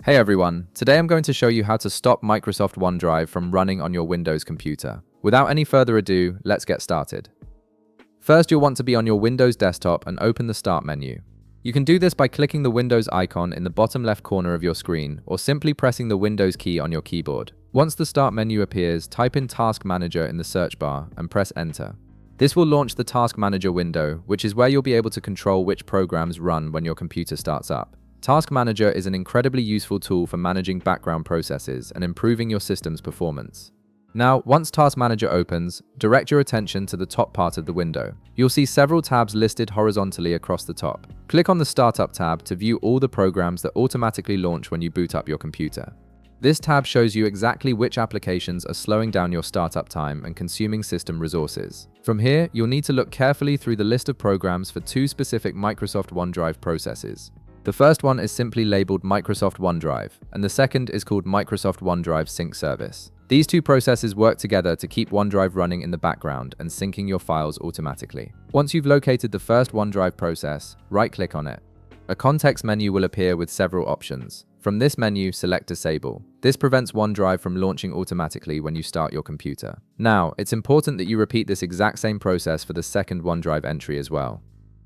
Hey everyone, today I'm going to show you how to stop Microsoft OneDrive from running on your Windows computer. Without any further ado, let's get started. First, you'll want to be on your Windows desktop and open the Start menu. You can do this by clicking the Windows icon in the bottom left corner of your screen, or simply pressing the Windows key on your keyboard. Once the Start menu appears, type in Task Manager in the search bar and press Enter. This will launch the Task Manager window, which is where you'll be able to control which programs run when your computer starts up. Task Manager is an incredibly useful tool for managing background processes and improving your system's performance. Now, once Task Manager opens, direct your attention to the top part of the window. You'll see several tabs listed horizontally across the top. Click on the Startup tab to view all the programs that automatically launch when you boot up your computer. This tab shows you exactly which applications are slowing down your startup time and consuming system resources. From here, you'll need to look carefully through the list of programs for two specific Microsoft OneDrive processes. The first one is simply labeled Microsoft OneDrive, and the second is called Microsoft OneDrive Sync Service. These two processes work together to keep OneDrive running in the background and syncing your files automatically. Once you've located the first OneDrive process, right-click on it. A context menu will appear with several options. From this menu, select Disable. This prevents OneDrive from launching automatically when you start your computer. Now, it's important that you repeat this exact same process for the second OneDrive entry as well.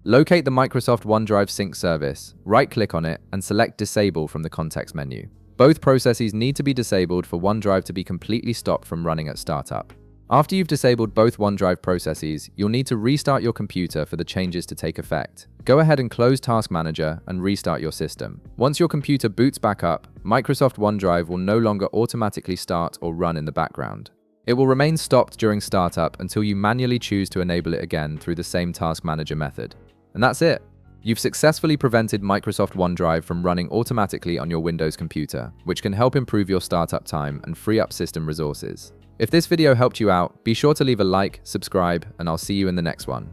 Locate the Microsoft OneDrive Sync service, right-click on it, and select Disable from the context menu. Both processes need to be disabled for OneDrive to be completely stopped from running at startup. After you've disabled both OneDrive processes, you'll need to restart your computer for the changes to take effect. Go ahead and close Task Manager and restart your system. Once your computer boots back up, Microsoft OneDrive will no longer automatically start or run in the background. It will remain stopped during startup until you manually choose to enable it again through the same Task Manager method. And that's it. You've successfully prevented Microsoft OneDrive from running automatically on your Windows computer, which can help improve your startup time and free up system resources. If this video helped you out, be sure to leave a like, subscribe, and I'll see you in the next one.